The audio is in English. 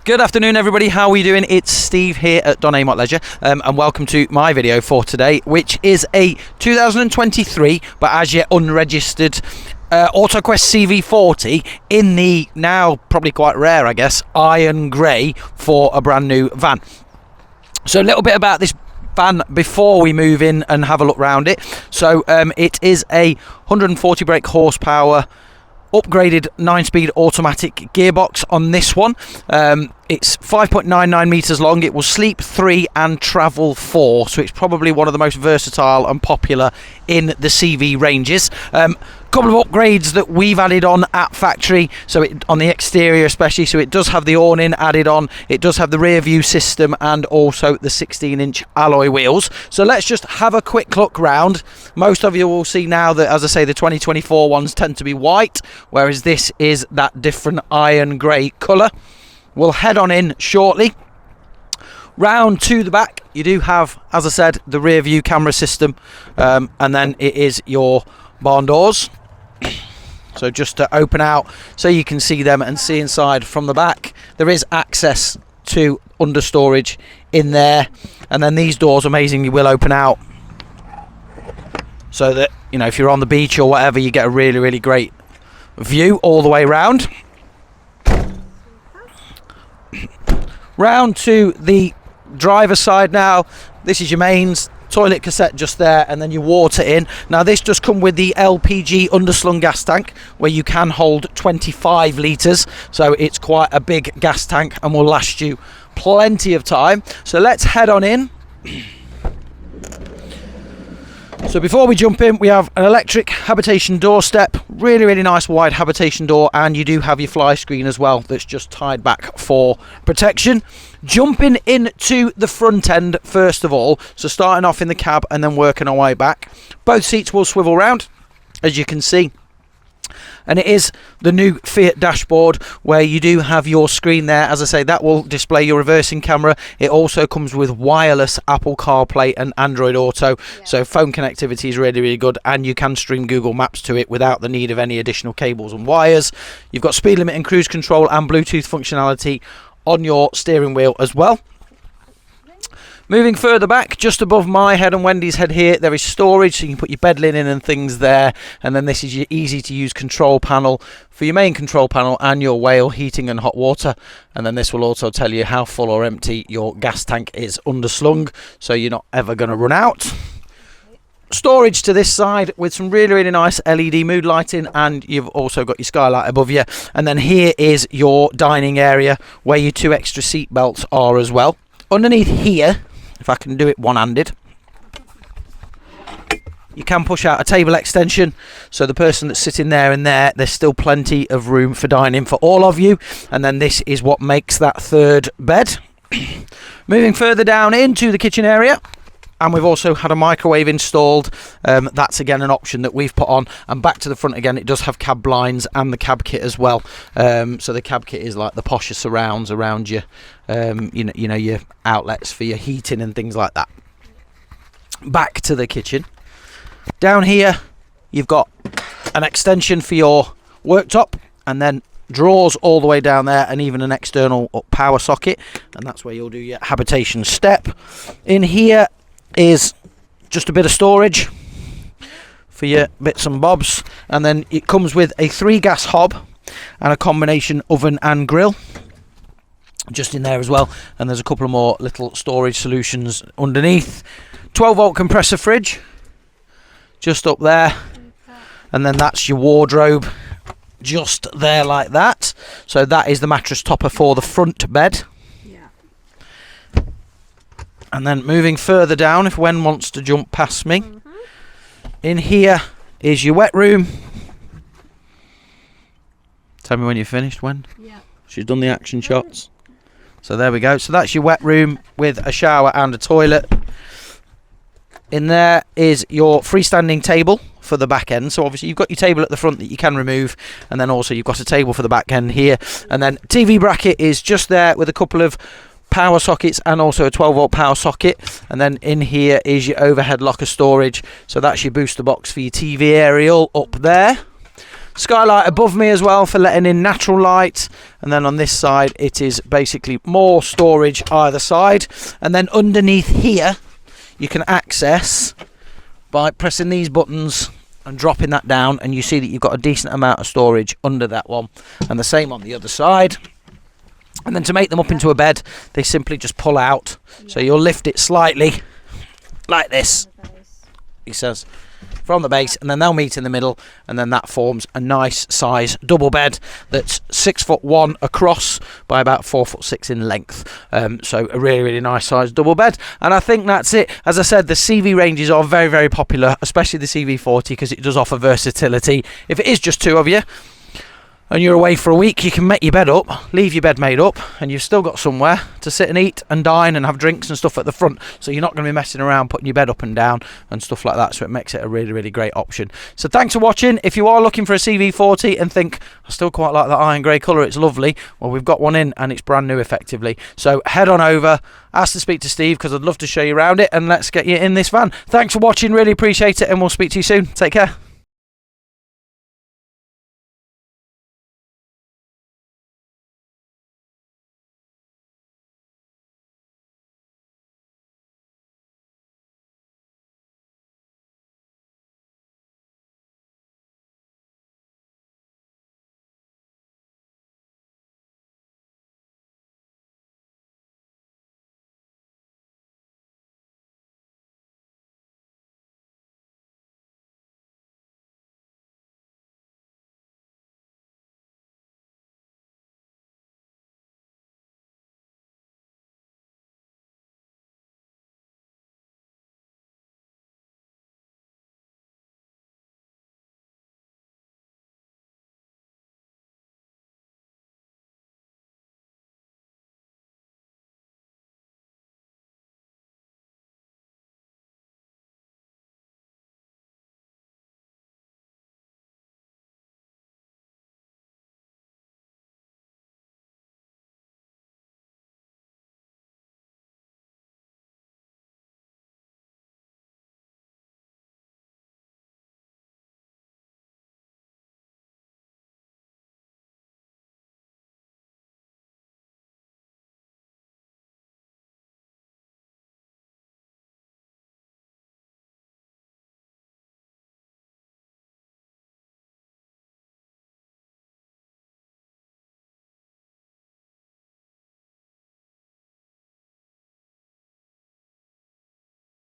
Good afternoon, everybody. How are we doing? It's Steve here at Dometic Leisure, and welcome to my video for today, which is a 2023 but as yet unregistered Autoquest CV40 in the now probably quite rare, I guess, iron grey for a brand new van. So a little bit about this van before we move in and have a look round it. So it is a 140 brake horsepower upgraded 9-speed automatic gearbox on this one. It's 5.99 meters long. It will sleep 3 and travel 4, so it's probably one of the most versatile and popular in the CV ranges. Couple of upgrades that we've added on at factory, so on the exterior especially, so it does have the awning added on, it does have the rear view system, and also the 16-inch alloy wheels. So let's just have a quick look round. Most of you will see now that, as I say, the 2024 ones tend to be white, whereas this is that different iron grey colour. We'll head on in shortly. Round to the back, you do have, as I said, the rear view camera system, and then it is your barn doors. So just to open out so you can see them and see inside from the back. There is access to under storage in there, and then these doors amazingly will open out so that, you know, if you're on the beach or whatever, you get a really great view all the way round. Round to the driver's side now. This is your mains, toilet cassette just there, and then your water in. Now this does come with the LPG underslung gas tank where you can hold 25 litres, so it's quite a big gas tank and will last you plenty of time. So let's head on in. So before we jump in, we have an electric habitation door step, really nice wide habitation door, and you do have your fly screen as well that's just tied back for protection. Jumping into the front end first of all, so starting off in the cab and then working our way back. Both seats will swivel round, as you can see. And it is the new Fiat dashboard where you do have your screen there. As I say, that will display your reversing camera. It also comes with wireless Apple CarPlay and Android Auto, so phone connectivity is really good, and you can stream Google Maps to it without the need of any additional cables and wires. You've got speed limit and cruise control and Bluetooth functionality on your steering wheel as well. Moving further back, just above my head and Wendy's head here, there is storage, so you can put your bed linen and things there. And then this is your easy to use control panel for your main control panel and your whale heating and hot water. And then this will also tell you how full or empty your gas tank is underslung, so you're not ever going to run out. Storage to this side with some really nice LED mood lighting, and you've also got your skylight above you. And then here is your dining area where your 2 extra seat belts are as well. Underneath here, if I can do it one-handed, you can push out a table extension, so the person that's sitting there and there's still plenty of room for dining for all of you. And then this is what makes that third bed. Moving further down into the kitchen area, and we've also had a microwave installed. That's again an option that we've put on. And back to the front again, it does have cab blinds and the cab kit as well. So the cab kit is like the posher surrounds around you, you know, your outlets for your heating and things like that. Back to the kitchen. Down here, you've got an extension for your worktop, and then drawers all the way down there, and even an external power socket, and that's where you'll do your habitation step. In here is just a bit of storage for your bits and bobs, and then it comes with a 3-gas hob and a combination oven and grill just in there as well. And there's a couple of more little storage solutions underneath. 12-volt compressor fridge just up there, and then that's your wardrobe just there like that. So that is the mattress topper for the front bed. And then moving further down, if Wen wants to jump past me, in here is your wet room. Tell me when you're finished, Wen. Yeah. She's done the action shots. So there we go. So that's your wet room with a shower and a toilet. In there is your freestanding table for the back end. So obviously you've got your table at the front that you can remove, and then also you've got a table for the back end here. And then TV bracket is just there with a couple of power sockets and also a 12-volt power socket. And then in here is your overhead locker storage, so that's your booster box for your TV aerial up there. Skylight above me as well for letting in natural light, and then on this side it is basically more storage either side, and then underneath here you can access by pressing these buttons and dropping that down, and you see that you've got a decent amount of storage under that one, and the same on the other side. And then to make them up into a bed, they simply just pull out, so you'll lift it slightly like this, he says, from the base, and then they'll meet in the middle, and then that forms a nice size double bed that's 6'1" across by about 4'6" in length. So a really nice size double bed, and I think that's it. As I said, the CV ranges are very popular, especially the CV40, because it does offer versatility. If it is just two of you and you're away for a week, you can make your bed up, leave your bed made up, and you've still got somewhere to sit and eat and dine and have drinks and stuff at the front, so you're not going to be messing around putting your bed up and down and stuff like that, so it makes it a really great option. So thanks for watching. If you are looking for a CV40 and think, I still quite like that iron grey colour, it's lovely, well, we've got one in and it's brand new effectively, so head on over, ask to speak to Steve, because I'd love to show you around it, and let's get you in this van. Thanks for watching, really appreciate it, and we'll speak to you soon. Take care.